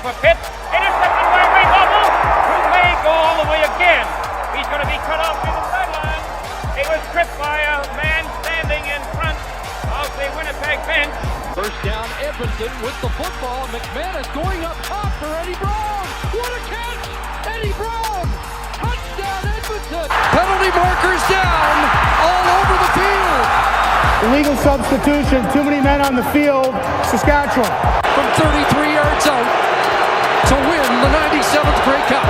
for Pitts. Intercepted by Ray Hubble, who may go all the way again. He's going to be cut off near the sideline. He was tripped by a man standing in front of the Winnipeg bench. First down, Edmonton with the football. McManus going up top for Eddie Brown. What a catch! Eddie Brown! Touchdown, Edmonton! Penalty markers down all over the field. Illegal substitution, too many men on the field, Saskatchewan. From 33 yards out to win the 97th Grey Cup.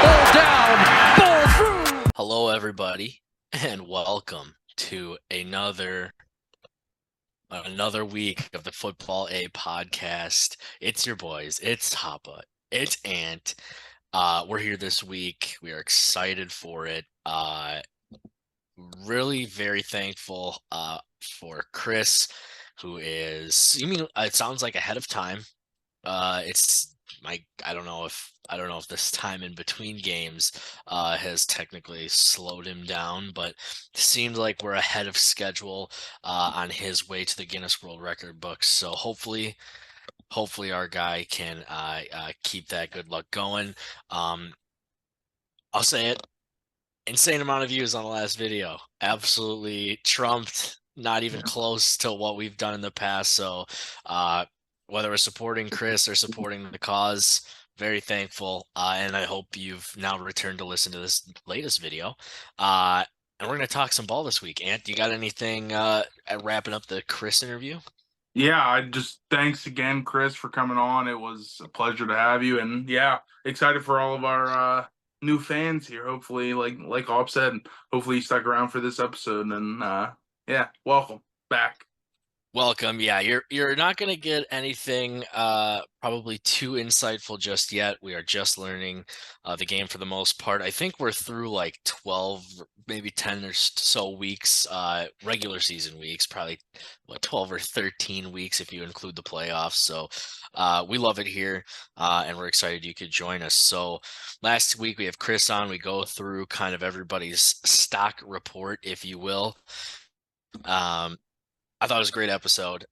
Ball down, ball through. Hello, everybody, and welcome to another week of the Football A podcast. It's your boys. It's Hoppa. It's Ant. We're here this week. We are excited for it. Really very thankful for Chris, who is, it sounds like ahead of time. I don't know if this time in between games has technically slowed him down, but it seems like we're ahead of schedule on his way to the Guinness World Record books. So hopefully our guy can keep that good luck going. I'll say it. Insane amount of views on the last video. Absolutely trumped, not even close to what we've done in the past. So whether we're supporting Chris or supporting the cause, very thankful. And I hope you've now returned to listen to this latest video. And we're going to talk some ball this week. Ant, you got anything at wrapping up the Chris interview? Yeah, thanks again, Chris, for coming on. It was a pleasure to have you. And yeah, excited for all of our new fans here. Hopefully, like Op said, hopefully you stuck around for this episode. And yeah, welcome back. Welcome. Yeah, you're not going to get anything probably too insightful just yet. We are just learning the game for the most part. I think we're through like 12, maybe 10 or so weeks, regular season weeks, probably 12 or 13 weeks if you include the playoffs. So we love it here, and we're excited you could join us. So last week we have Chris on. We go through kind of everybody's stock report, if you will. I thought it was a great episode,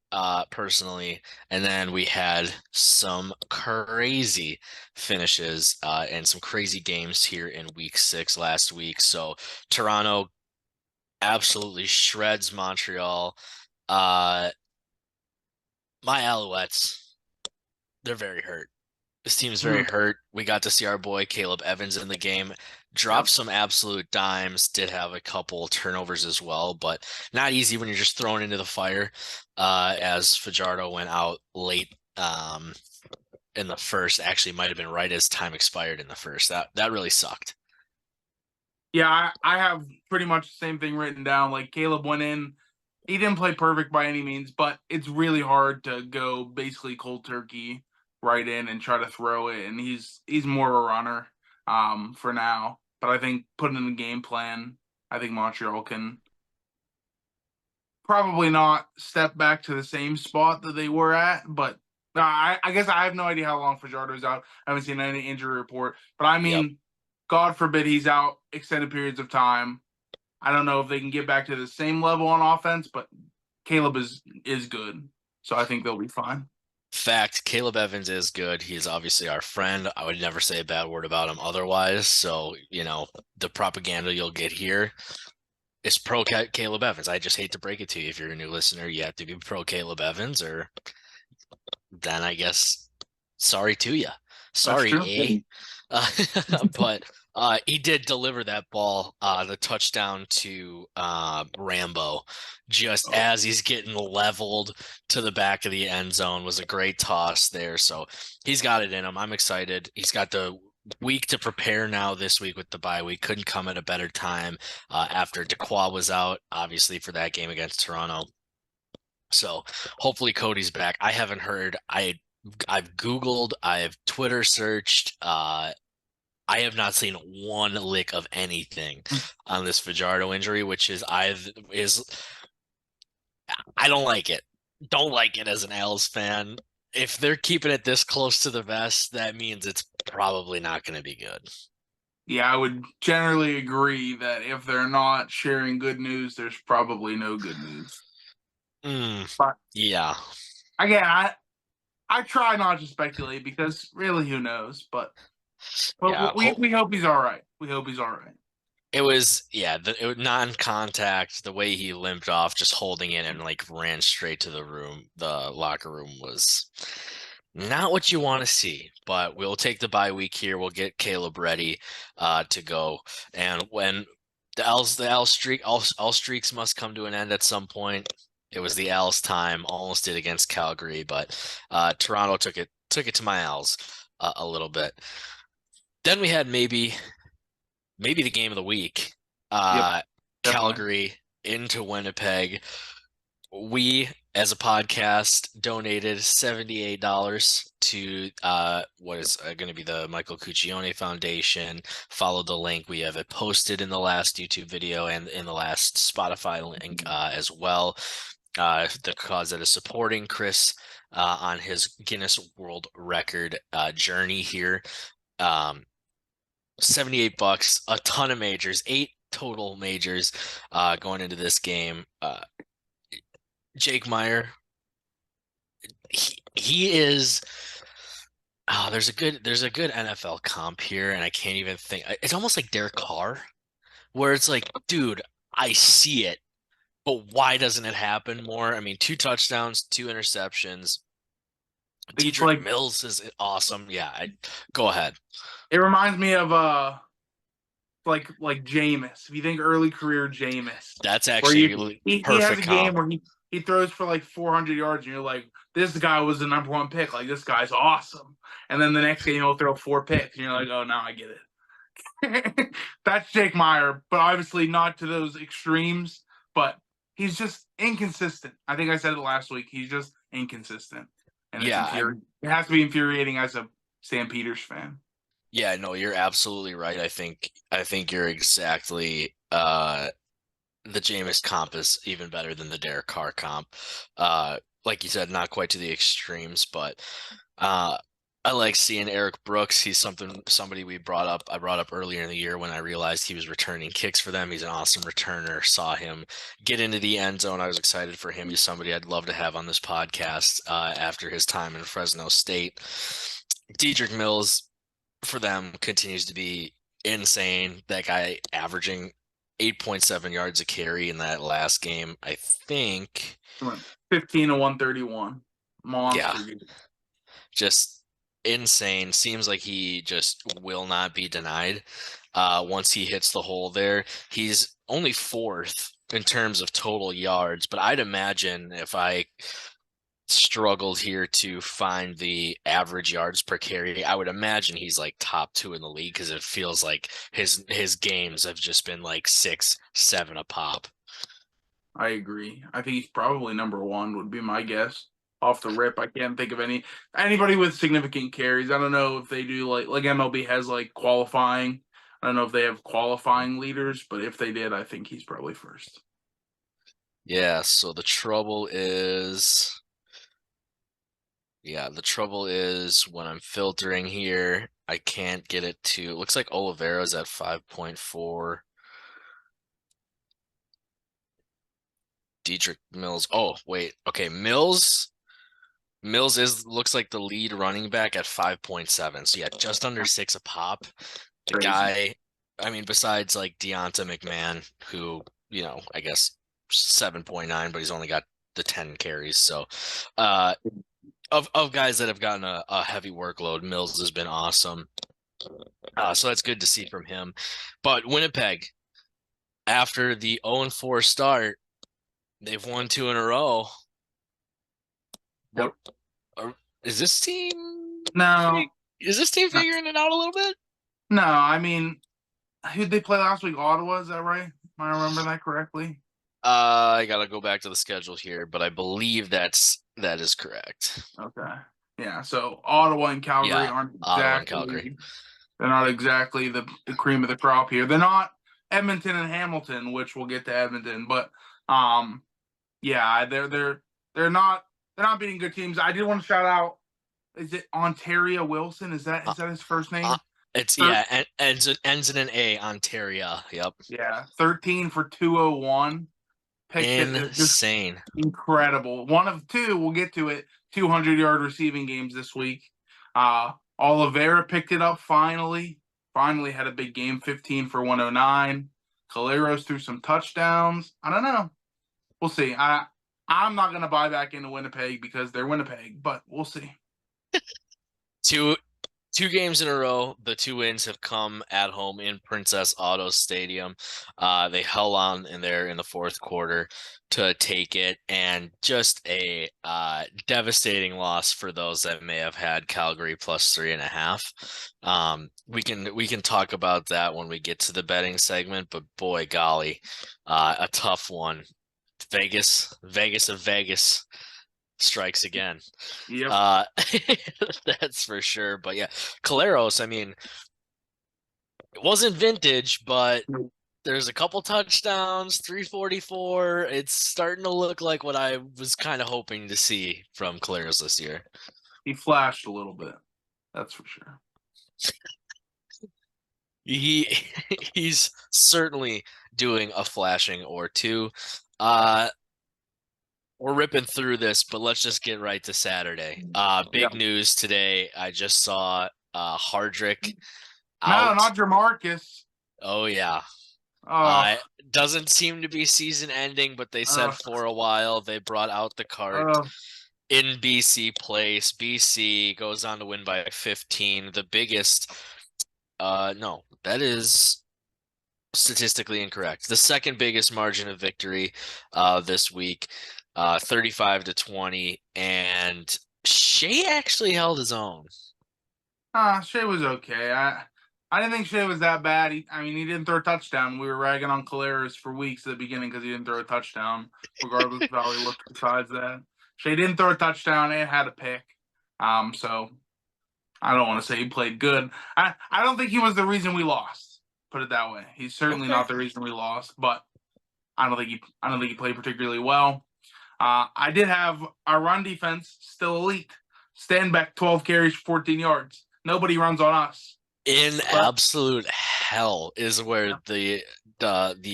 personally. And then we had some crazy finishes and some crazy games here in week 6 last week. So Toronto absolutely shreds Montreal. My Alouettes, they're very hurt. This team's very hurt. We got to see our boy Caleb Evans in the game. Dropped some absolute dimes, did have a couple turnovers as well, but not easy when you're just thrown into the fire, as Fajardo went out late in the first. Actually, might have been right as time expired in the first. That really sucked. Yeah, I have pretty much the same thing written down. Like, Caleb went in. He didn't play perfect by any means, but it's really hard to go basically cold turkey right in and try to throw it, and he's more of a runner for now. But I think putting in the game plan, I think Montreal can probably not step back to the same spot that they were at. But I guess I have no idea how long Fajardo's out. I haven't seen any injury report. But I mean, God forbid he's out extended periods of time. I don't know if they can get back to the same level on offense, but Caleb is good. So I think they'll be fine. Fact, Caleb Evans is good. He's obviously our friend. I would never say a bad word about him otherwise. So, the propaganda you'll get here is pro Caleb Evans. I just hate to break it to you. If you're a new listener, you have to be pro Caleb Evans, or then I guess sorry to you. Sorry, but he did deliver that ball, the touchdown to Rambo, just as he's getting leveled to the back of the end zone. Was a great toss there. So he's got it in him. I'm excited. He's got the week to prepare now this week with the bye week. Couldn't come at a better time after Dequoy was out, obviously, for that game against Toronto. So hopefully Cody's back. I haven't heard. I've Googled, I've Twitter searched, I have not seen one lick of anything on this Fajardo injury, which I don't like it. Don't like it as an Als fan. If they're keeping it this close to the vest, that means it's probably not going to be good. Yeah, I would generally agree that if they're not sharing good news, there's probably no good news. But yeah. Again, I try not to speculate because really, who knows? But Yeah, we hope he's all right. We hope he's all right. it was non-contact. The way he limped off, just holding it and like ran straight to the locker room was not what you want to see. But we'll take the bye week here. We'll get Caleb ready to go. And when the L streak, all streaks must come to an end at some point. It was the L's time. Almost did against Calgary, but Toronto took it to my L's a little bit. Then we had maybe the game of the week. Yep, definitely. Calgary into Winnipeg. We, as a podcast, donated $78 to what is going to be the Michael Cuccione Foundation. Follow the link. We have it posted in the last YouTube video and in the last Spotify link as well. The cause that is supporting Chris on his Guinness World Record journey here. $78, a ton of majors, 8 total majors going into this game. Jake Meyer, he is. Oh, there's a good NFL comp here, and I can't even think. It's almost like Derek Carr, where it's like, dude, I see it, but why doesn't it happen more? I mean, 2 touchdowns, 2 interceptions. Diedrich Mills is awesome. Yeah, go ahead. It reminds me of like Jameis. If you think early career Jameis, that's actually he has a game where he throws for like 400 yards, and you're like, this guy was the number 1 pick. Like, this guy's awesome. And then the next game he'll throw 4 picks, and you're like, oh, now I get it. That's Jake Meyer, but obviously not to those extremes. But he's just inconsistent. I think I said it last week. He's just inconsistent, and it has to be infuriating as a Sam Peters fan. Yeah, no, you're absolutely right. I think you're exactly the Jameis comp is even better than the Derek Carr comp. Like you said, not quite to the extremes, but I like seeing Eric Brooks. He's somebody I brought up earlier in the year when I realized he was returning kicks for them. He's an awesome returner. Saw him get into the end zone. I was excited for him. He's somebody I'd love to have on this podcast after his time in Fresno State. Diedrich Mills for them continues to be insane. That guy averaging 8.7 yards a carry in that last game. I think 15 to 131. Monster. Yeah. Just insane. Seems like he just will not be denied. Once he hits the hole there, he's only 4th in terms of total yards, but I'd imagine if I struggled here to find the average yards per carry, I would imagine he's like top 2 in the league, because it feels like his games have just been like 6, 7 a pop. I agree. I think he's probably number 1 would be my guess. Off the rip, I can't think of anybody with significant carries. I don't know if they do like MLB has like qualifying. I don't know if they have qualifying leaders, but if they did, I think he's probably first. Yeah, so the trouble is when I'm filtering here, I can't get it to. It looks like Oliveira's at 5.4. Diedrich Mills. Oh, wait. Okay, Mills looks like the lead running back at 5.7. So yeah, just under 6 a pop. The guy, I mean, besides like Deonta McMahon, who, I guess 7.9, but he's only got the 10 carries. So of guys that have gotten a heavy workload, Mills has been awesome. So that's good to see from him. But Winnipeg, after the 0-4 start, they've won 2 in a row. Yep. Is this team? No. Is this team figuring it out a little bit? No, I mean, who'd they play last week? Ottawa, is that right? Am I remembering that correctly? I gotta go back to the schedule here, but I believe that is correct. Okay. Yeah, so Ottawa and Calgary aren't exactly. Ottawa and Calgary. They're not exactly the cream of the crop here. They're not Edmonton and Hamilton, which we'll get to Edmonton, but yeah, they're not beating good teams. I did want to shout out. Is it Ontario Wilson? Is that his first name? Ends in an A. Ontario. Yep. Yeah, 13 for 201. Insane. Incredible. One of 2. We'll get to it. 200-yard receiving games this week. Oliveira picked it up finally. Finally had a big game, 15 for 109. Caleros threw some touchdowns. I don't know. We'll see. I'm not going to buy back into Winnipeg because they're Winnipeg, but we'll see. Two games in a row, the 2 wins have come at home in Princess Auto Stadium. They held on in there in the fourth quarter to take it, and just a devastating loss for those that may have had Calgary plus 3.5. We can talk about that when we get to the betting segment, but boy golly, a tough one. Vegas of Vegas strikes again. Yep. That's for sure. But yeah, Caleros, I mean, it wasn't vintage, but there's a couple touchdowns, 344. It's starting to look like what I was kind of hoping to see from Caleros this year. He flashed a little bit. That's for sure. He's certainly doing a flashing or two. We're ripping through this, but let's just get right to Saturday. Big news today. I just saw Hardrick out. No, not Jamarcus. Oh yeah. Doesn't seem to be season ending, but they said for a while they brought out the cart in BC place. BC goes on to win by 15. The biggest no, that is statistically incorrect. The second biggest margin of victory this week. 35-20, and Shea actually held his own. Shea was okay. I didn't think Shea was that bad. He didn't throw a touchdown. We were ragging on Caleros for weeks at the beginning because he didn't throw a touchdown, regardless of how he looked besides that. Shea didn't throw a touchdown and had a pick. So I don't want to say he played good. I don't think he was the reason we lost. Put it that way. He's certainly not the reason we lost, but I don't think he played particularly well. I did have our run defense still elite. Stanback 12 carries, 14 yards. Nobody runs on us. In absolute hell is where the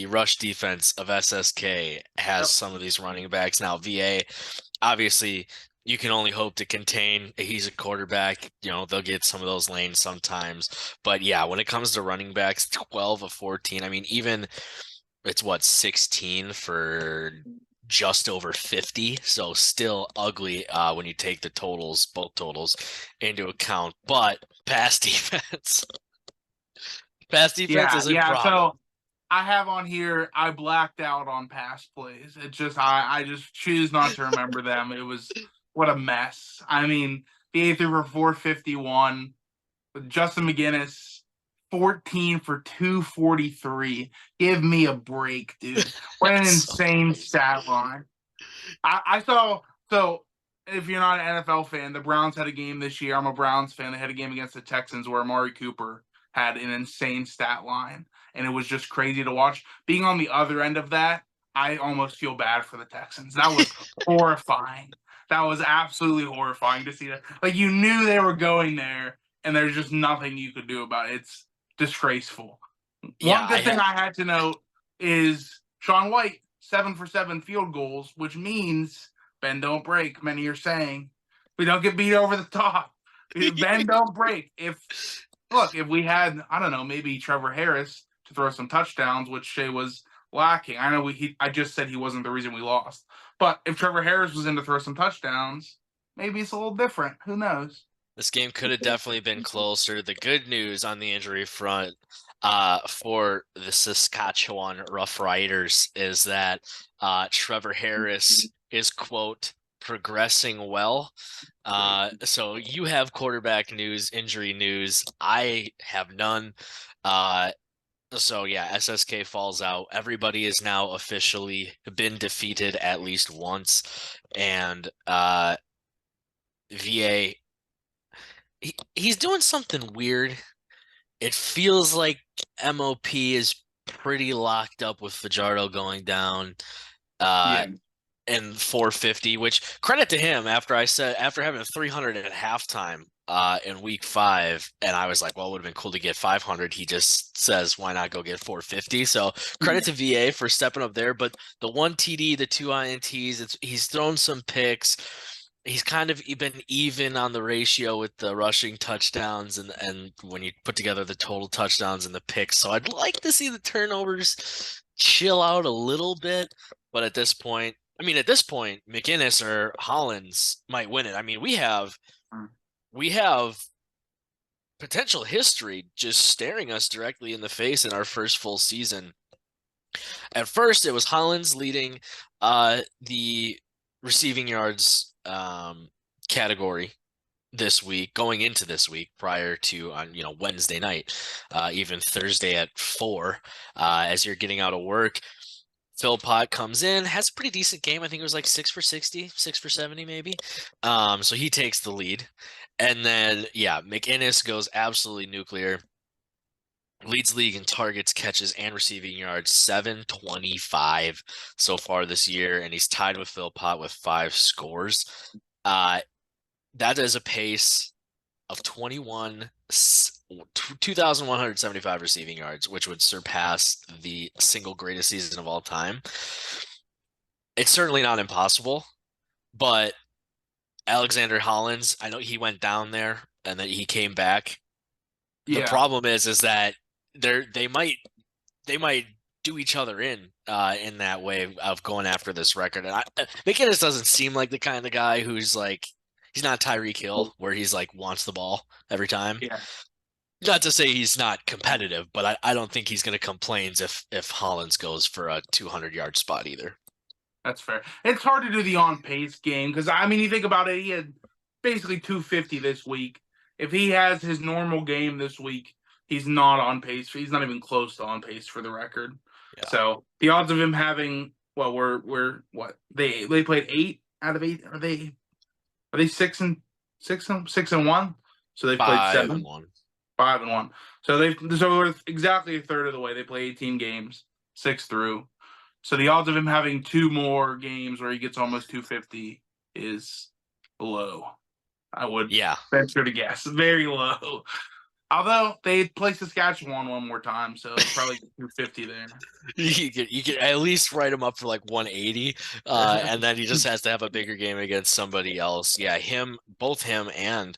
rush defense of SSK has some of these running backs. Now VA, obviously, you can only hope to contain. He's a quarterback. They'll get some of those lanes sometimes. But yeah, when it comes to running backs, 12 of 14. I mean, even it's 16 for just over 50, so still ugly when you take the totals, both totals, into account. But pass defense is a problem. So I have on here, I blacked out on pass plays. It just I just choose not to remember them. It was what a mess. I mean, the threw for 451 with Justin McGinnis, 14 for 243. Give me a break, dude. What an insane stat line. I saw, so if you're not an NFL fan, the Browns had a game this year. I'm a Browns fan. They had a game against the Texans where Amari Cooper had an insane stat line, and it was just crazy to watch. Being on the other end of that, I almost feel bad for the Texans. That was horrifying. That was absolutely horrifying to see that. Like, you knew they were going there, and there's just nothing you could do about it. It's disgraceful. One good thing I had to note is Sean White, 7 for 7 field goals, which means bend don't break. Many are saying we don't get beat over the top. Bend don't break. If we had, I don't know, maybe Trevor Harris to throw some touchdowns, which Shea was lacking. I know I just said he wasn't the reason we lost, but if Trevor Harris was in to throw some touchdowns, maybe it's a little different. Who knows? This game could have definitely been closer. The good news on the injury front for the Saskatchewan Roughriders is that Trevor Harris is, quote, progressing well. So you have quarterback news, injury news. I have none. So yeah, SSK falls out. Everybody has now officially been defeated at least once. And VA, he's doing something weird. It feels like MOP is pretty locked up with Fajardo going down and 450, which credit to him after having a 300 at halftime in week 5, and I was like, well, it would have been cool to get 500. He just says, why not go get 450? So credit to VA for stepping up there. But the 1 TD, the 2 INTs, he's thrown some picks. he's kind of been even on the ratio with the rushing touchdowns and when you put together the total touchdowns and the picks. So I'd like to see the turnovers chill out a little bit, but at this point, McInnes or Hollins might win it. I mean, we have potential history just staring us directly in the face in our first full season. At first, it was Hollins leading the receiving yards category this week, going into this week, prior to on Wednesday night, even Thursday at 4, as you're getting out of work. Philpott comes in, has a pretty decent game. I think it was like 6 for 60, 6 for 70, maybe. So he takes the lead. And then, yeah, McInnes goes absolutely nuclear. Leads league in targets, catches, and receiving yards, 725 so far this year, and he's tied with Philpott with 5 scores. That is a pace of 2,175 receiving yards, which would surpass the single greatest season of all time. It's certainly not impossible, but Alexander Hollins, I know he went down there and then he came back. The Yeah, problem is that they might do each other in that way of going after this record. And McInnes doesn't seem like the kind of guy who's like, he's not Tyreek Hill where he's like wants the ball every time. yeah. Not to say he's not competitive, but I don't think he's going to complain if Hollins goes for a 200-yard spot either. That's fair. It's hard to do the on pace game because I mean, you think about it, he had basically 250 this week. If he has his normal game this week, he's not on pace. He's not even close to on pace for the record. Yeah. So the odds of him having we're what they played 8 out of 8. Are they 6-1? So they've played 7. 5-1. 5-1. So we're exactly a third of the way. They play 18 games, 6 through. So the odds of him having 2 more games where he gets almost 250 is low. I would venture to guess. Very low. Although they play Saskatchewan one more time, so probably 250 there. You could at least write him up for like 180, and then he just has to have a bigger game against somebody else. Yeah, both him and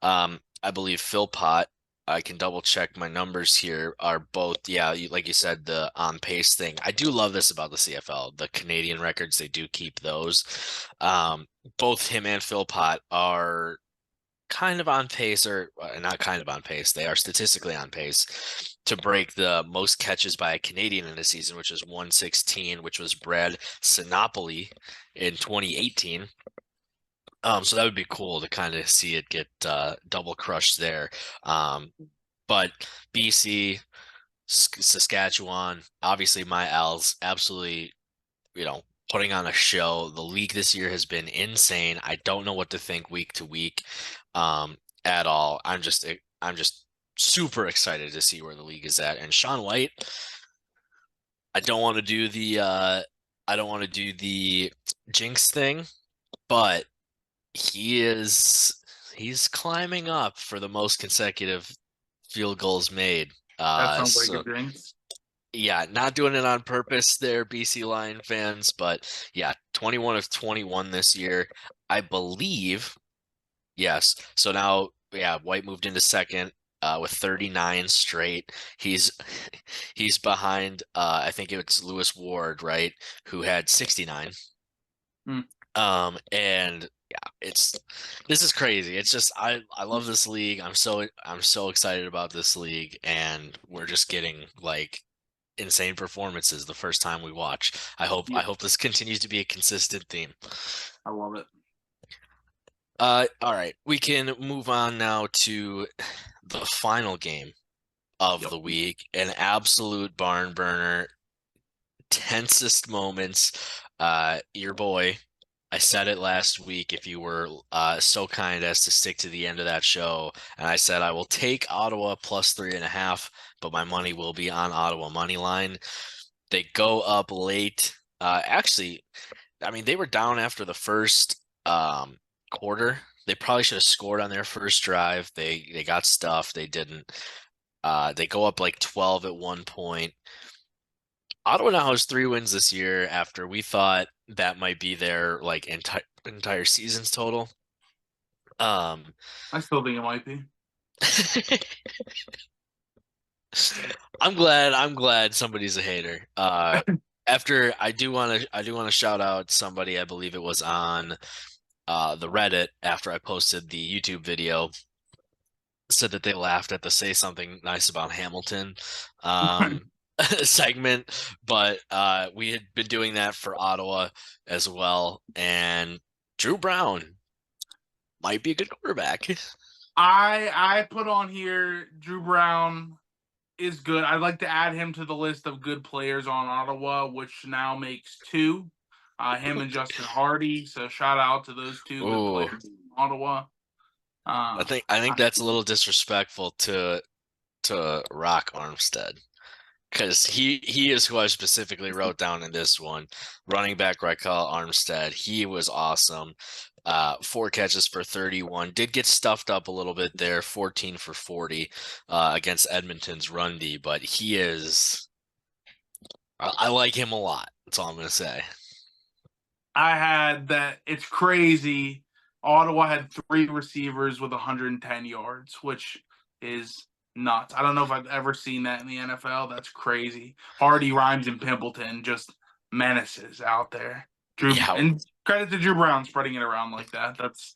I believe Philpott. I can double check my numbers here. Are both, like you said, the on pace thing. I do love this about the CFL. The Canadian records, they do keep those. Both him and Philpott are kind of on pace, or not kind of on pace. They are statistically on pace to break the most catches by a Canadian in a season, which is 116, which was Brad Sinopoli in 2018. So that would be cool to kind of see it get double crushed there. But BC, Saskatchewan, obviously my Als, absolutely, putting on a show. The league this year has been insane. I don't know what to think week to week at all. I'm just super excited to see where the league is at. And Sean White, I don't want to do the jinx thing, but he's climbing up for the most consecutive field goals made. That sounds like a jinx. Yeah, not doing it on purpose there, BC Lion fans, but yeah, 21 of 21 this year, I believe. Yes. So now, White moved into second with 39 straight. He's behind I think it's Lewis Ward, right, who had 69. And this is crazy. It's just I love this league. I'm so excited about this league, and we're just getting like insane performances the first time we watch. I hope this continues to be a consistent theme. I love it. All right, we can move on now to the final game of the week, an absolute barn burner, tensest moments. Your boy, I said it last week, if you were so kind as to stick to the end of that show, and I said I will take Ottawa plus 3.5, but my money will be on Ottawa money line. They go up late. Actually, I mean, they were down after the first quarter. They probably should have scored on their first drive. They got stuffed. They didn't. They go up like 12 at one point. Ottawa now has 3 wins this year after we thought that might be their like entire seasons total. I still think it might be. I'm glad somebody's a hater. After I do want to shout out somebody. I believe it was on the Reddit after I posted the YouTube video, said that they laughed at the say something nice about Hamilton segment, but we had been doing that for Ottawa as well, and Drew Brown might be a good quarterback. I put on here Drew Brown is good. I'd like to add him to the list of good players on Ottawa, which now makes two. Him and Justin Hardy. So shout out to those two good Ooh, players in Ottawa. I think that's a little disrespectful to Rock Armstead. Because he is who I specifically wrote down in this one. Running back Raquel Armstead. He was awesome. 4 catches for 31. Did get stuffed up a little bit there. 14 for 40 against Edmonton's run D. But he is. I like him a lot. That's all I'm going to say. I had that. It's crazy. Ottawa had 3 receivers with 110 yards, which is nuts. I don't know if I've ever seen that in the NFL. That's crazy. Hardy, Rhymes, and Pimpleton just menaces out there. Yeah. And credit to Drew Brown spreading it around like that. That's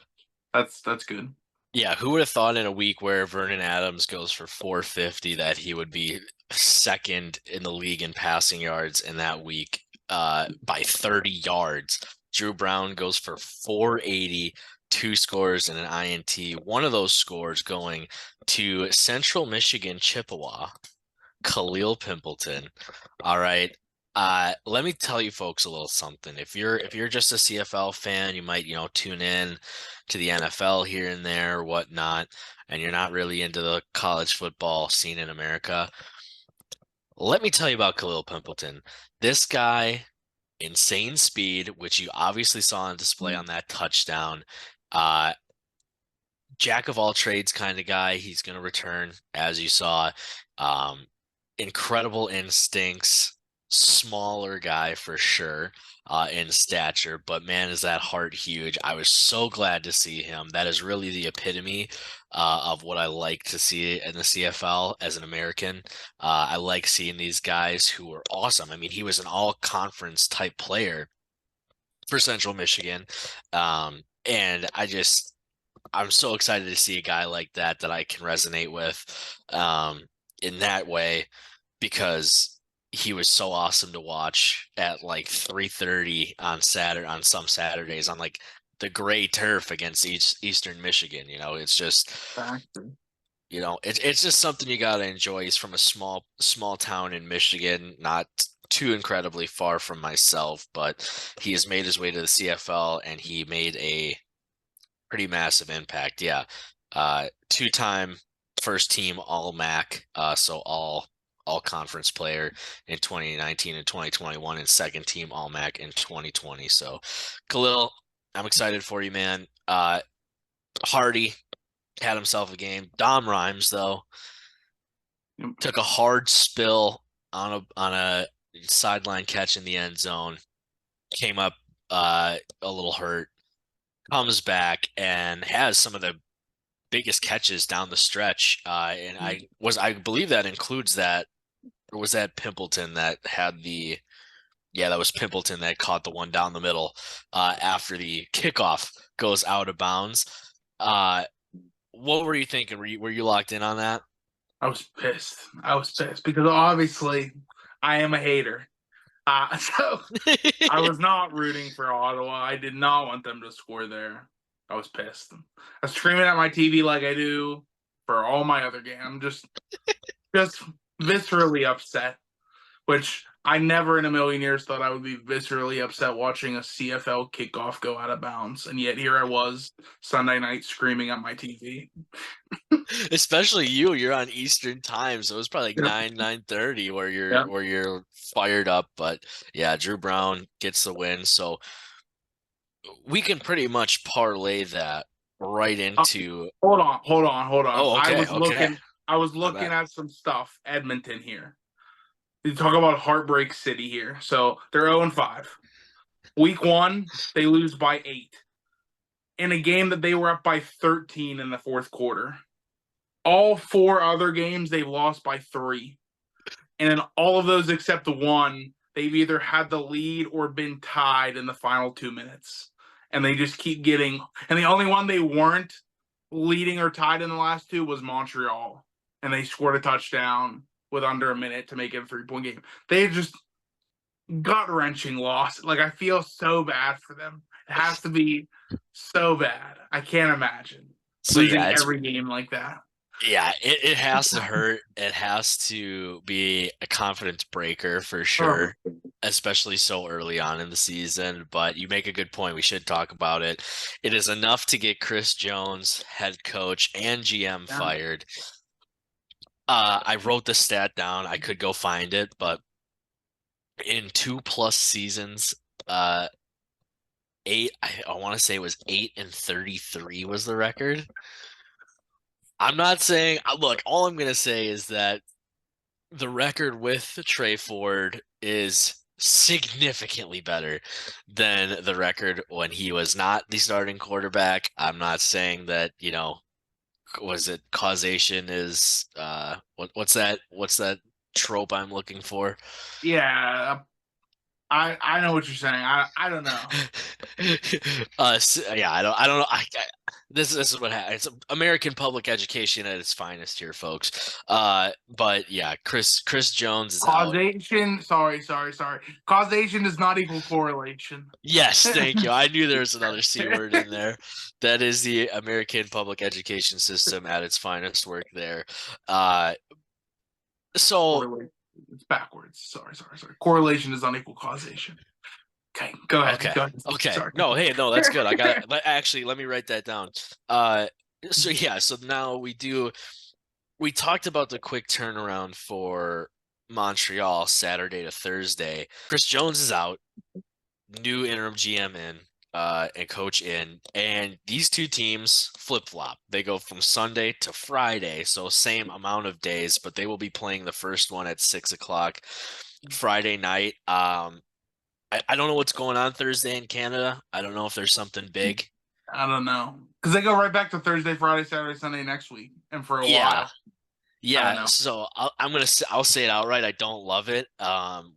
good. Yeah, who would have thought in a week where Vernon Adams goes for 450 that he would be second in the league in passing yards in that week by 30 yards. Drew Brown goes for 480, 2 scores and an INT. One of those scores going to Central Michigan Chippewa, Khalil Pimpleton. All right. Let me tell you folks a little something. If you're just a CFL fan, you might, tune in to the NFL here and there or whatnot, and you're not really into the college football scene in America. Let me tell you about Khalil Pimpleton. This guy, insane speed, which you obviously saw on display on that touchdown. Jack of all trades kind of guy. He's going to return, as you saw. Incredible instincts. Smaller guy for sure in stature, but man, is that heart huge. I was so glad to see him. That is really the epitome of what I like to see in the CFL as an American. I like seeing these guys who are awesome. I mean, he was an all-conference type player for Central Michigan. And I'm so excited to see a guy like that I can resonate with in that way, because he was so awesome to watch at like 3:30 on some Saturdays on like the gray turf against Eastern Michigan. It's just it's just something you got to enjoy. He's from a small town in Michigan, not too incredibly far from myself, but he has made his way to the CFL and he made a pretty massive impact. Yeah. 2-time first team All MAC, so all conference player in 2019 and 2021, and second team All MAC in 2020. So Khalil, I'm excited for you, man. Hardy had himself a game. Dom Rhymes, though, took a hard spill on a sideline catch in the end zone, came up a little hurt, comes back and has some of the biggest catches down the stretch. And I believe that includes that, or was that Pimpleton that had that was Pimpleton that caught the one down the middle after the kickoff goes out of bounds. What were you thinking? Were you locked in on that? I was pissed. Because obviously I am a hater. So I was not rooting for Ottawa. I did not want them to score there. I was pissed. I was screaming at my TV like I do for all my other games. Just viscerally upset, which I never in a million years thought I would be viscerally upset watching a CFL kickoff go out of bounds. And yet here I was Sunday night screaming at my TV. Especially you're on Eastern time, so it was probably like 9:30 where you're fired up. But yeah, Drew Brown gets the win, so we can pretty much parlay that right into. Hold on. Oh, okay, I was looking at some stuff. Edmonton here. You talk about heartbreak city here. So they're 0-5. Week 1, they lose by 8. in a game that they were up by 13 in the fourth quarter. All 4 other games they've lost by 3. And in all of those except the one, they've either had the lead or been tied in the final 2 minutes. And they just keep getting, and the only one they weren't leading or tied in the last 2 was Montreal. And they scored a touchdown with under a minute to make it a 3-point game. They just gut-wrenching loss. Like, I feel so bad for them. It has to be so bad. I can't imagine So losing yeah, every game like that. yeah, it has to hurt. It has to be a confidence breaker for Oh, sure, especially so early on in the season. But you make a good point. We should talk about it. It is enough to get Chris Jones, head coach and GM, yeah. fired. I wrote the stat down. I could go find it, but in 2+ seasons, I want to say it was 8-33 was the record. I'm not saying, look, all I'm going to say is that the record with Trey Ford is significantly better than the record when he was not the starting quarterback. I'm not saying that, was it causation is what's that trope I'm looking for? Yeah, I know what you're saying. I don't know. Yeah, I don't know. This is what happens. It's American public education at its finest here, folks. But yeah, Chris Jones is out. Causation. Sorry. Causation does not equal correlation. Yes, thank you. I knew there was another C word in there. That is the American public education system at its finest work there. So It's backwards. Sorry. Correlation does not equal causation. Okay, go ahead. Okay. Go ahead. Okay. Sorry. No, hey, no, that's good. I got it. Actually, let me write that down. So yeah, so now we talked about the quick turnaround for Montreal Saturday to Thursday. Chris Jones is out, new interim GM in, and coach in, and these two teams flip-flop. They go from Sunday to Friday, so same amount of days, but they will be playing the first one at 6:00 Friday night. I don't know what's going on Thursday in Canada. I don't know if there's something big. I don't know, because they go right back to Thursday, Friday, Saturday, Sunday next week, and for a while. Yeah. So I'll say it outright. I don't love it.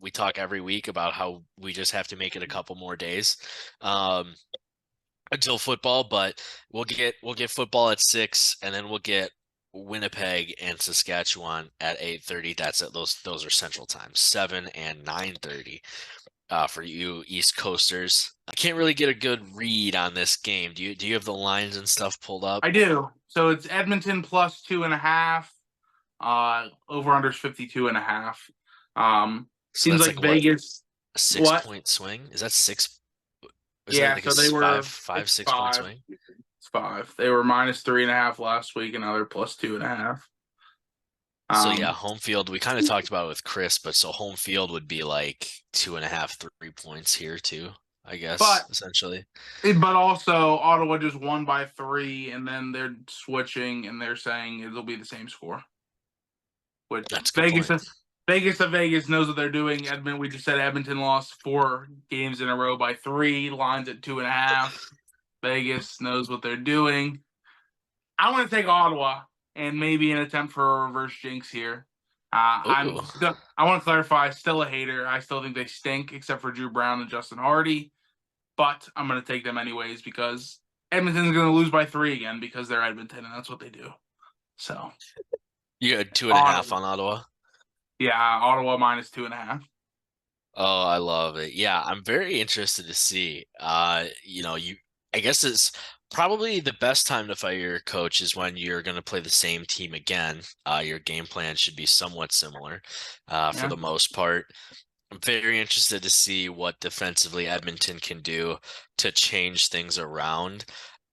We talk every week about how we just have to make it a couple more days until football, but we'll get football at 6, and then we'll get Winnipeg and Saskatchewan at 8:30. That's it. Those are Central Time, 7 and 9:30. For you East Coasters. I can't really get a good read on this game. Do you have the lines and stuff pulled up? I do. So it's Edmonton plus 2.5. Over unders 52.5. So Seems that's like Vegas. a 6-point swing. Is that 6? Yeah, so they were 6-point swing. It's 5. They were minus 3.5 last week, and now they're plus 2.5. So yeah, home field. We kind of talked about it with Chris, but so home field would be like 2.5, 3 points here too, I guess, essentially. But also Ottawa just won by 3, and then they're switching and they're saying it'll be the same score. Which That's Vegas knows what they're doing. We just said Edmonton lost 4 games in a row by 3. Lines at 2.5. Vegas knows what they're doing. I want to take Ottawa. And maybe an attempt for a reverse jinx here. I want to clarify, still a hater. I still think they stink, except for Drew Brown and Justin Hardy. But I'm going to take them anyways because Edmonton's going to lose by 3 again because they're Edmonton, and that's what they do. So you got 2.5 on Ottawa? Yeah, Ottawa minus 2.5. Oh, I love it. Yeah, I'm very interested to see. I guess it's probably the best time to fire your coach is when you're going to play the same team again. Your game plan should be somewhat similar for the most part. I'm very interested to see what defensively Edmonton can do to change things around.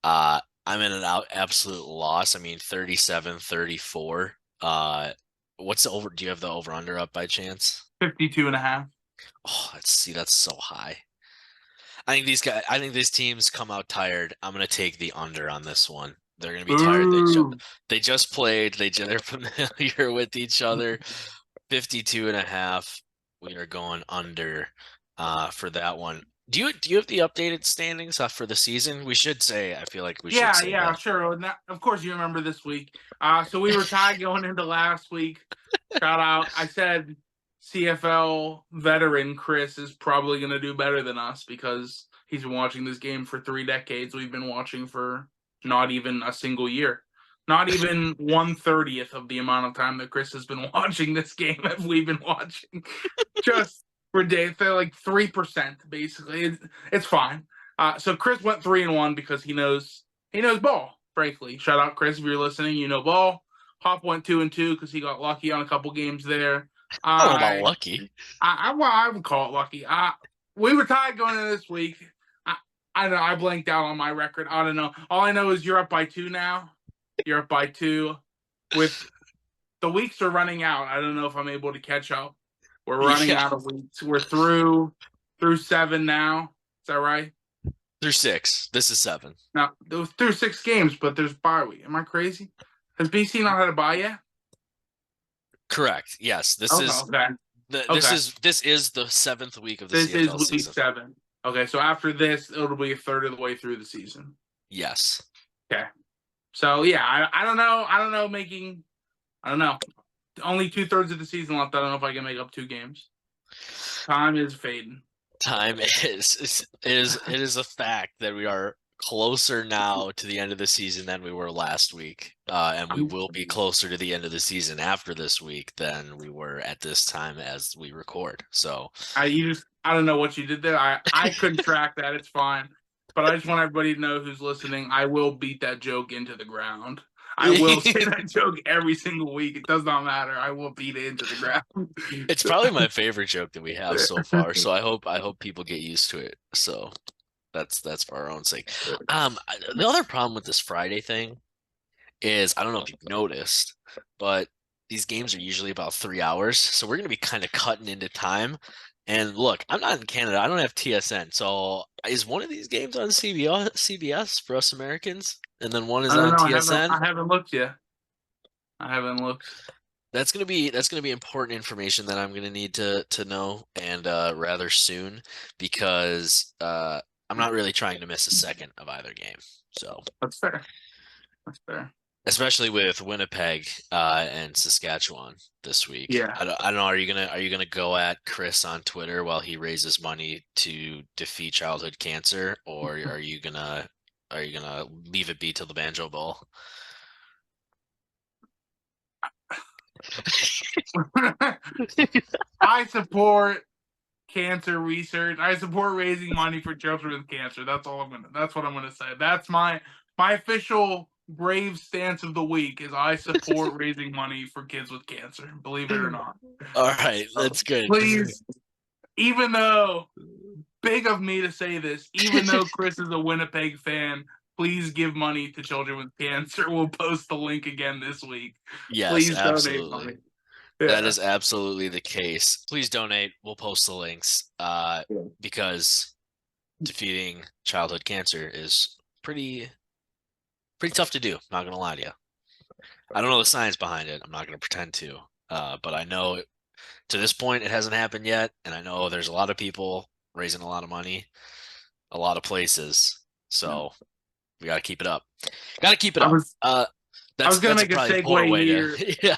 I'm in an absolute loss. I mean, 37-34. What's the over? Do you have the over/under up by chance? 52.5. Oh, that's so high. I think these teams come out tired. I'm gonna take the under on this one. They're gonna be tired. They just played. They're familiar with each other. 52.5. We are going under for that one. Do you have the updated standings for the season? We should say. I feel like we should Yeah, say yeah, that. sure. Of course, you remember this week. So we were tied going into last week. Shout out. I said CFL veteran Chris is probably going to do better than us because he's been watching this game for 3 decades. We've been watching for not even a single year. Not even 1/30th of the amount of time that Chris has been watching this game have we been watching. Just ridiculous. They're like 3%, basically. It's fine. So Chris went 3-1 because he knows ball, frankly. Shout out Chris if you're listening, you know ball. Hop went 2-2 because he got lucky on a couple games there. I don't know about I lucky. I would call it lucky. We were tied going into this week. I don't know. I blanked out on my record. I don't know. All I know is you're up by 2 now. You're up by 2. With the weeks are running out. I don't know if I'm able to catch up. We're running Yeah, out of weeks. We're through 7 now. Is that right? through 6. This is 7. No, through 6 games, but there's bye week. Am I crazy? Has BC not had a bye yet? Correct. Yes. This Okay, is okay. this is the 7th week of the This is CFL week season. 7. Okay, so after this, it'll be a third of the way through the season. Yes. Okay. So yeah, I don't know. I don't know. Only 2/3 of the season left. I don't know if I can make up 2 games. Time is fading. Time is a fact that we are closer now to the end of the season than we were last week, and we will be closer to the end of the season after this week than we were at this time as we record. So I don't know what you did there. I couldn't track that. It's fine, but I just want everybody to know who's listening. I will beat that joke into the ground. I will say that joke every single week. It does not matter. I will beat it into the ground. it's probably my favorite joke that we have so far. So I hope people get used to it. So that's for our own sake. The other problem with this Friday thing is I don't know if you've noticed, but these games are usually about 3 hours, so we're gonna be kind of cutting into time. And look, I'm not in Canada. I don't have TSN. So is one of these games on CBS for us Americans, and then one is I don't on know. TSN? I haven't looked yet. I haven't looked. That's gonna be important information that I'm gonna need to know and rather soon because I'm not really trying to miss a second of either game. So That's fair. That's fair. especially with Winnipeg and Saskatchewan this week. Yeah. I don't know. Are you gonna go at Chris on Twitter while he raises money to defeat childhood cancer, or are you gonna leave it be till the Banjo Bowl? I support cancer research. I support raising money for children with cancer. That's what I'm gonna say. That's my official brave stance of the week is I support raising money for kids with cancer, believe it or not. All right, that's good. Please, even though big of me to say this, even though Chris is a Winnipeg fan, please give money to children with cancer. We'll post the link again this week. Yes, Please donate absolutely. money. That is absolutely the case. Please donate. We'll post the links because defeating childhood cancer is pretty tough to do. Not gonna lie to you. I don't know the science behind it. I'm not gonna pretend to. But I know to this point it hasn't happened yet, and I know there's a lot of people raising a lot of money, a lot of places. So we gotta keep it up. Gotta keep it up. I was gonna make a segue here. Yeah.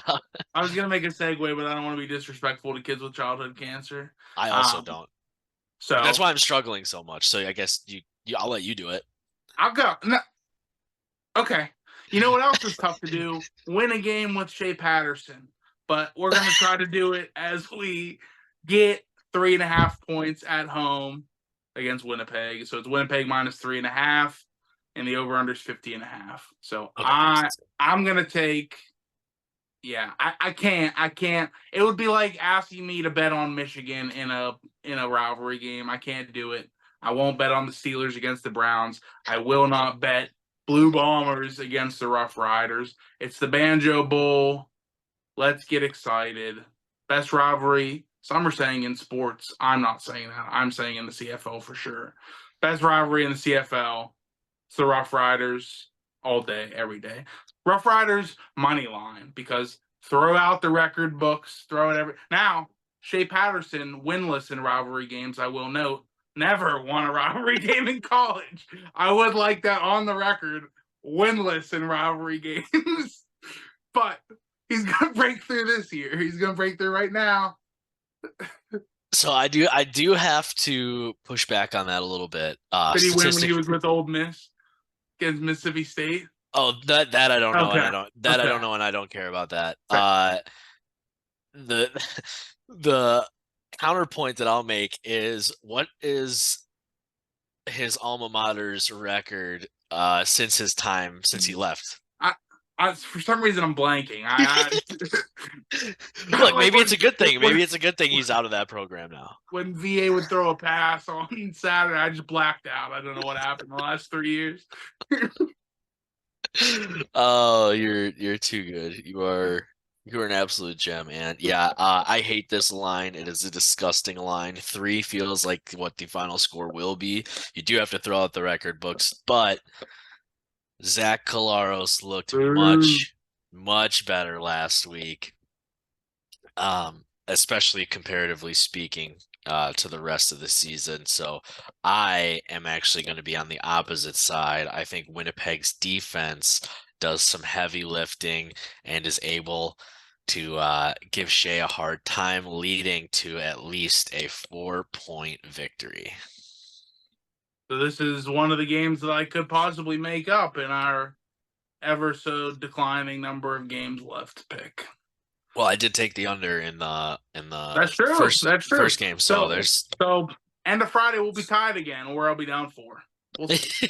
I was gonna make a segue, but I don't want to be disrespectful to kids with childhood cancer. I also don't. So that's why I'm struggling so much. So I guess I'll let you do it. I'll go. No. Okay. You know what else is tough to do? Win a game with Shea Patterson. But we're gonna try to do it as we get 3.5 points at home against Winnipeg. So it's Winnipeg minus 3.5. And the over-under is 50.5. So okay. I'm gonna take. Yeah, I can't. It would be like asking me to bet on Michigan in a rivalry game. I can't do it. I won't bet on the Steelers against the Browns. I will not bet Blue Bombers against the Rough Riders. It's the Banjo Bowl. Let's get excited. Best rivalry. Some are saying in sports. I'm not saying that. I'm saying in the CFL for sure. Best rivalry in the CFL. It's the Rough Riders all day, every day. Rough Riders money line because throw out the record books, throw it every. Now, Shea Patterson winless in rivalry games. I will note never won a rivalry game in college. I would like that on the record, winless in rivalry games. But he's going to break through this year. He's going to break through right now. So I do have to push back on that a little bit. Did he win when he was with Ole Miss against Mississippi State? Oh, that I don't know, Okay. and I don't know, and I don't care about that. The the counterpoint that I'll make is, what is his alma mater's record since he left? For some reason, I'm blanking. Look, maybe it's a good thing. Maybe it's a good thing he's out of that program now. When VA would throw a pass on Saturday, I just blacked out. I don't know what happened the last 3 years. Oh, you're too good. You're an absolute gem, man. Yeah, I hate this line. It is a disgusting line. 3 feels like what the final score will be. You do have to throw out the record books, but Zach Collaros looked much better last week, especially comparatively speaking to the rest of the season. So I am actually going to be on the opposite side. I think Winnipeg's defense does some heavy lifting and is able to give Shea a hard time, leading to at least a 4-point victory. So this is one of the games that I could possibly make up in our ever so declining number of games left to pick. Well, I did take the under in the That's true. first game. So end of Friday we'll be tied again, or I'll be down 4. We'll see.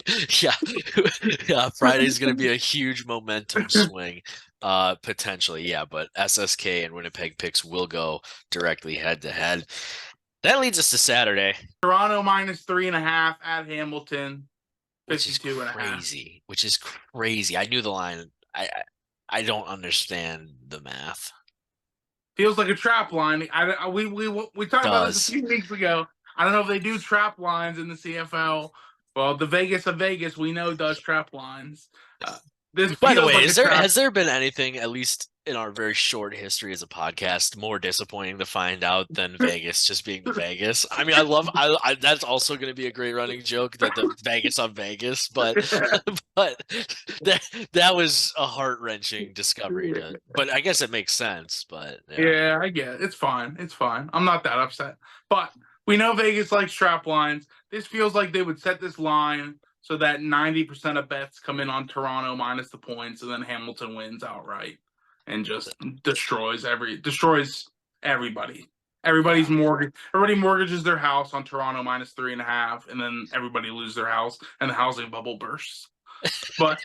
yeah. Friday's going to be a huge momentum swing, potentially. Yeah, but SSK and Winnipeg picks will go directly head to head. That leads us to Saturday. Toronto minus 3.5 at Hamilton. 52.5. Which is crazy. I knew the line. I don't understand the math. Feels like a trap line. We talked about this a few weeks ago. I don't know if they do trap lines in the CFL. Well, the Vegas of Vegas, we know, does trap lines. By the way, has there been anything, at least in our very short history as a podcast, more disappointing to find out than Vegas just being the Vegas? I mean, I that's also going to be a great running joke, that the Vegas on Vegas, but that was a heart-wrenching discovery. But I guess it makes sense. But yeah, I get it. It's fine. I'm not that upset. But we know Vegas likes trap lines. This feels like they would set this line so that 90% of bets come in on Toronto minus the points, and then Hamilton wins outright and just destroys everybody. Everybody mortgages their house on Toronto minus 3.5, and then everybody loses their house, and the housing bubble bursts. But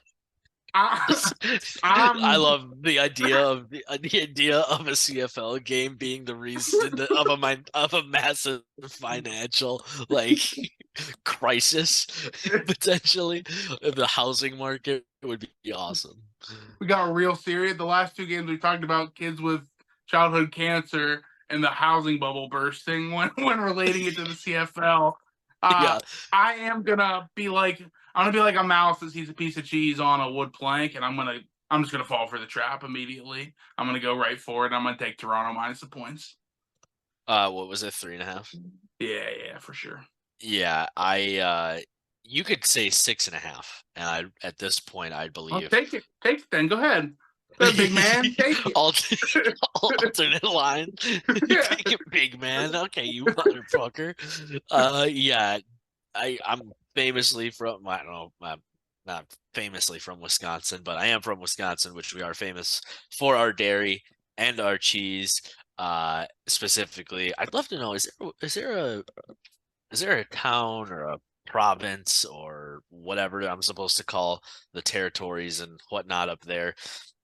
I love the idea of a CFL game being the reason of a massive financial crisis potentially. The housing market would be awesome. We got real serious. The last 2 games we talked about kids with childhood cancer and the housing bubble bursting when relating it to the CFL. Yeah. I'm gonna be like a mouse that sees a piece of cheese on a wood plank, and I'm just gonna fall for the trap immediately. I'm gonna go right for it. I'm gonna take Toronto minus the points. What was it? 3.5? Yeah, for sure. Yeah, you could say 6.5, and at this point, I'd believe. I'll take it then. Go ahead. Big man, take it. Alternate line. Take it, big man. Okay, you motherfucker. Yeah, I'm famously from, I don't know, not famously from Wisconsin, but I am from Wisconsin, which we are famous for our dairy and our cheese. Specifically, I'd love to know, is there a town or a province or whatever I'm supposed to call the territories and whatnot up there,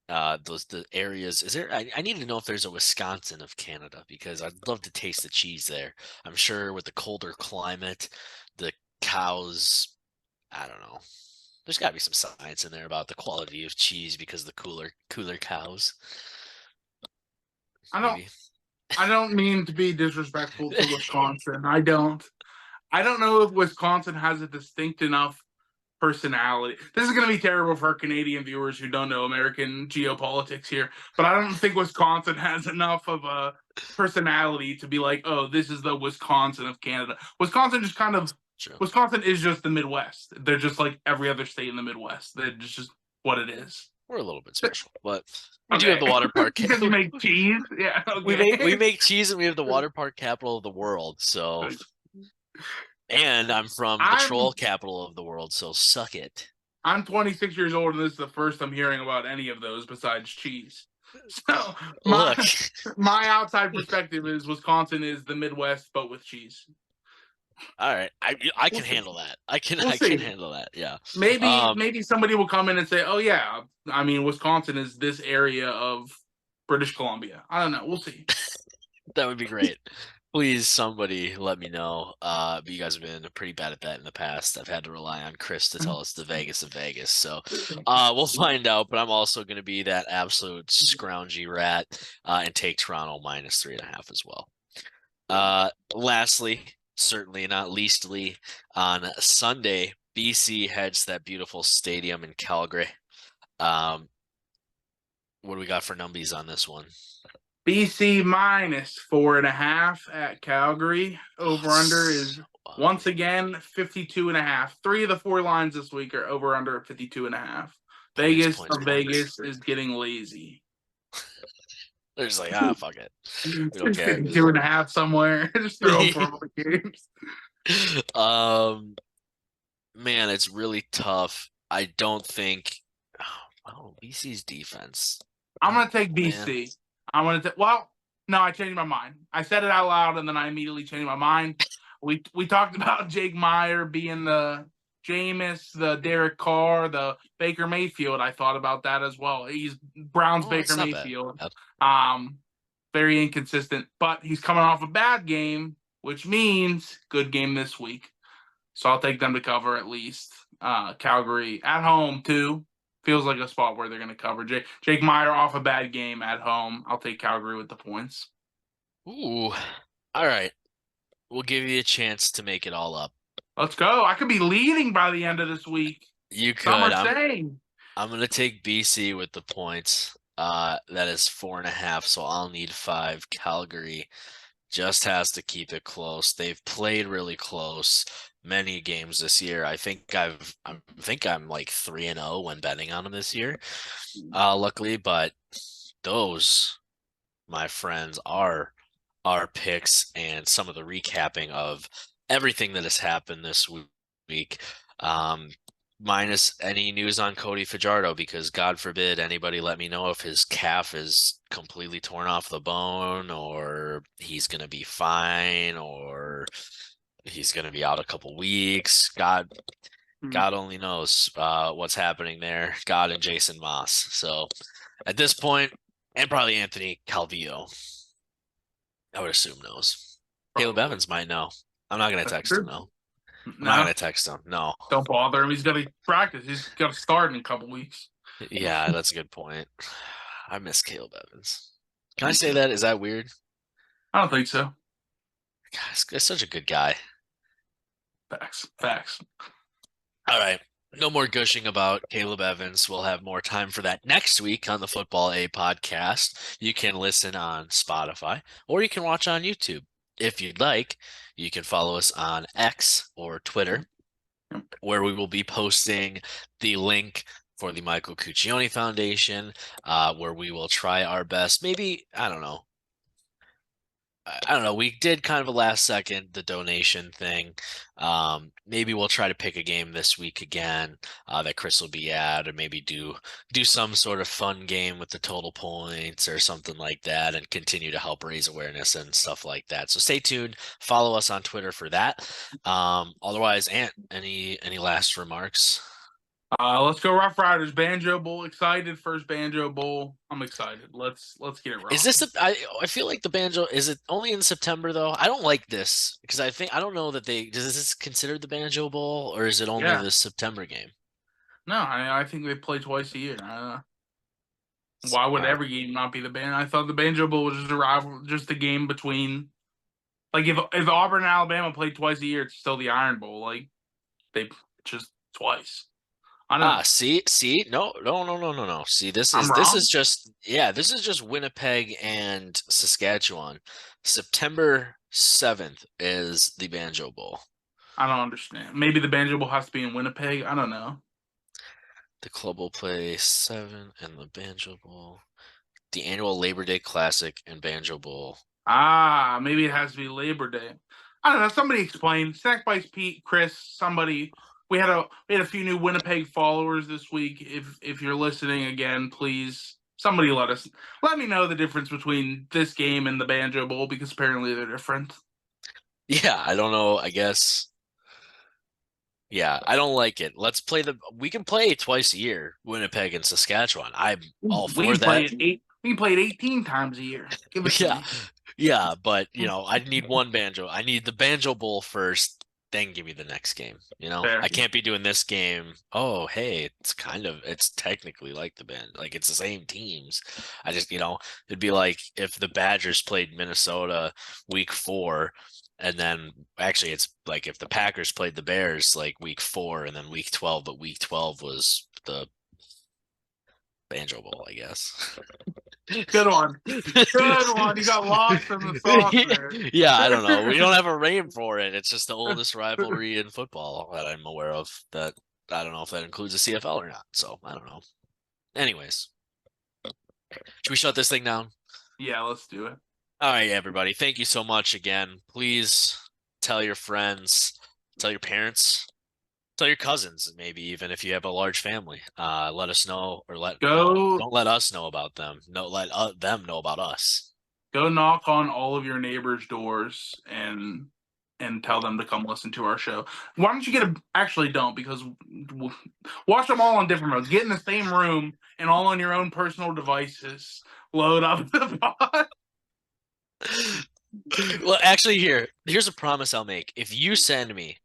the areas? Is there? I need to know if there's a Wisconsin of Canada, because I'd love to taste the cheese there. I'm sure with the colder climate, the cows, I don't know. There's got to be some science in there about the quality of cheese because of the cooler cows. I don't mean to be disrespectful to Wisconsin. I don't know if Wisconsin has a distinct enough personality. This is going to be terrible for our Canadian viewers who don't know American geopolitics here, but I don't think Wisconsin has enough of a personality to be like, oh, this is the Wisconsin of Canada. Wisconsin is just the Midwest. They're just like every other state in the Midwest. They're just what it is. We're a little bit special, but we do Okay. have the water park. Because you make cheese. Yeah. Okay. We make cheese, and we have the water park capital of the world. So, and I'm from the troll capital of the world. So suck it. I'm 26 years old, and this is the first I'm hearing about any of those besides cheese. So my outside perspective is Wisconsin is the Midwest, but with cheese. All right, I can handle that. I can handle that. Yeah. Maybe somebody will come in and say, "Oh yeah, I mean Wisconsin is this area of British Columbia." I don't know. We'll see. That would be great. Please, somebody let me know. But you guys have been pretty bad at that in the past. I've had to rely on Chris to tell us the Vegas of Vegas. So we'll find out. But I'm also going to be that absolute scroungy rat and take Toronto -3.5 as well. Lastly, certainly not leastly, on Sunday, BC heads to that beautiful stadium in Calgary. What do we got for numbies on this one? BC -4.5 at Calgary. Over/under is once again 52.5. 3 of the 4 lines this week are over/under at 52.5. Vegas is getting lazy. They're just like, fuck it. We don't care. 52.5 somewhere. Just throw them for all the games. Man, it's really tough. I don't think. BC's defense. I'm gonna take BC. No, I changed my mind. I said it out loud, and then I immediately changed my mind. We talked about Jake Meyer being the Jameis, the Derek Carr, the Baker Mayfield. I thought about that as well. He's Browns Baker Mayfield. Very inconsistent, but he's coming off a bad game, which means good game this week. So I'll take them to cover at least. Calgary at home too. Feels like a spot where they're going to cover. Jake Meyer off a bad game at home. I'll take Calgary with the points. Ooh. All right. We'll give you a chance to make it all up. Let's go. I could be leading by the end of this week. You could. Some are saying. I'm going to take BC with the points. That is 4.5, so I'll need 5. Calgary just has to keep it close. They've played really close many games this year. I think I'm like 3-0 when betting on them this year. Luckily, but those, my friends, are our picks and some of the recapping of everything that has happened this week. Minus any news on Cody Fajardo, because God forbid anybody let me know if his calf is completely torn off the bone, or he's going to be fine, or he's going to be out a couple weeks. God only knows what's happening there. God and Jason Moss. So at this point, and probably Anthony Calvillo, I would assume knows. Caleb Evans might know. I'm not going to text him, though. I'm not going to text him. No. Don't bother him. He's got to practice. He's got to start in a couple weeks. Yeah, that's a good point. I miss Caleb Evans. Can I say that? Is that weird? I don't think so. God, he's such a good guy. Facts. All right. No more gushing about Caleb Evans. We'll have more time for that next week on the Football A podcast. You can listen on Spotify, or you can watch on YouTube. If you'd like, you can follow us on X or Twitter, where we will be posting the link for the Michael Cuccione Foundation, where we will try our best. Maybe, I don't know. We did kind of a last second, the donation thing. Maybe we'll try to pick a game this week again that Chris will be at, or maybe do some sort of fun game with the total points or something like that, and continue to help raise awareness and stuff like that. So stay tuned. Follow us on Twitter for that. Otherwise, Ant, any last remarks? Let's go Rough Riders. Banjo Bowl, excited. First Banjo Bowl. I'm excited. Let's get it right. Is this I feel like the Banjo, is it only in September though? I don't like this because I don't know that does this considered the Banjo Bowl, or is it only the September game? No, I think they play twice a year. Why would every game not be the Banjo? I thought the Banjo Bowl was just a game between, like if Auburn and Alabama played twice a year, it's still the Iron Bowl. Like they just twice. I don't know. See, no. See, this I'm is wrong. just Winnipeg and Saskatchewan. September 7th is the Banjo Bowl. I don't understand. Maybe the Banjo Bowl has to be in Winnipeg. I don't know. The club will play 7 and the Banjo Bowl. The annual Labor Day Classic and Banjo Bowl. Ah, maybe it has to be Labor Day. I don't know. Somebody explain. Snack Bites Pete, Chris, somebody. We had a few new Winnipeg followers this week. If you're listening again, please somebody let me know the difference between this game and the Banjo Bowl because apparently they're different. Yeah, I don't know. I guess. Yeah, I don't like it. We can play twice a year, Winnipeg and Saskatchewan. I'm all for that. We play it 18 times a year. Give it to Yeah. me. Yeah, but I need one banjo. I need the Banjo Bowl first, then give me the next game. Fair. I can't be doing this game. Oh, hey, it's technically like like it's the same teams. I just, it'd be like if the Badgers played Minnesota week 4, and then actually it's like if the Packers played the Bears like week 4 and then week 12, but week 12 was the Banjo Bowl, I guess. Good one. Good one. You got lost in the sauce there. Yeah, I don't know. We don't have a name for it. It's just the oldest rivalry in football that I'm aware of. That I don't know if that includes the CFL or not. So I don't know. Anyways, should we shut this thing down? Yeah, let's do it. All right, everybody. Thank you so much again. Please tell your friends, tell your parents, tell your cousins, maybe even if you have a large family. Let us know, or don't let us know about them. No, let them know about us. Go knock on all of your neighbors' doors and tell them to come listen to our show. Why don't you actually don't, because watch them all on different modes. Get in the same room and all on your own personal devices. Load up the pod. Well, actually, here's a promise I'll make. If you send me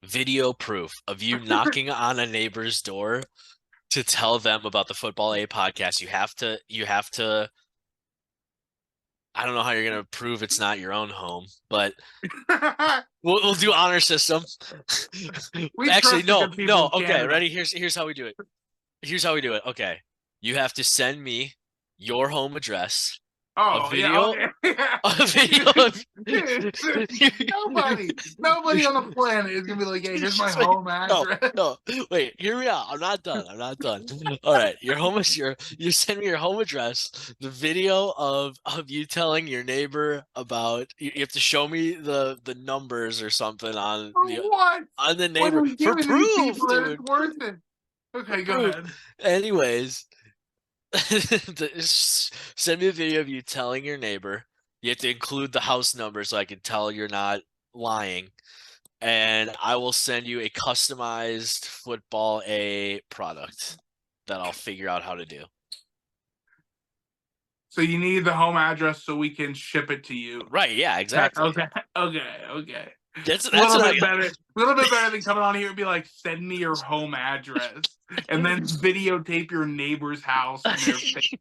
video proof of you knocking on a neighbor's door to tell them about the Football A podcast, you have to I don't know how you're gonna prove it's not your own home, but we'll do honor system. Actually, no. Okay, ready? Here's how we do it. Here's how we do it. Okay, you have to send me your home address. Oh, a video, yeah. a video of nobody on the planet is gonna be like, "Hey, here's my home address." No, wait, hear me out. I'm not done. All right, you send me your home address, the video of you telling your neighbor about. You have to show me the numbers or something on the neighbor for proof, dude. Worth it. Okay, go ahead. Anyways. Send me a video of you telling your neighbor. You have to include the house number so I can tell you're not lying. And I will send you a customized Football A product that I'll figure out how to do. So you need the home address so we can ship it to you. Right, yeah, exactly. Okay. That's a little bit better. A little bit better than coming on here and be like, send me your home address. And then videotape your neighbor's house in their face.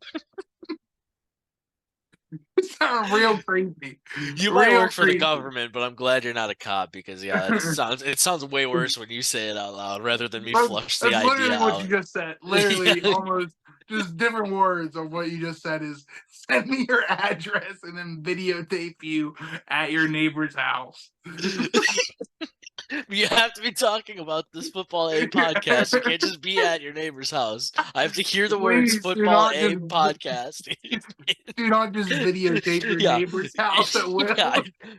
It sounds real crazy. You might work for the government, but I'm glad you're not a cop because it sounds way worse when you say it out loud rather than me flush the idea out. That's literally what you just said. Literally, almost just different words of what you just said is send me your address and then videotape you at your neighbor's house. You have to be talking about this Football A podcast. You can't just be at your neighbor's house. I have to hear the words Football A podcast. Do not just videotape your neighbor's house at will.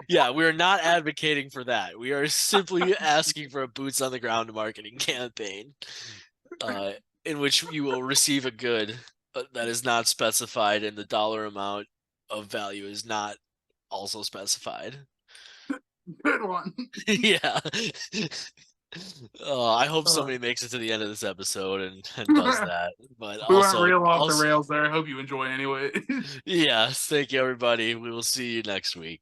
Yeah, we're not advocating for that. We are simply asking for a boots on the ground marketing campaign in which you will receive a good that is not specified and the dollar amount of value is not also specified. Good one. Yeah. I hope somebody makes it to the end of this episode and does that. But we went real off the rails there. I hope you enjoy anyway. Yes, thank you, everybody. We will see you next week.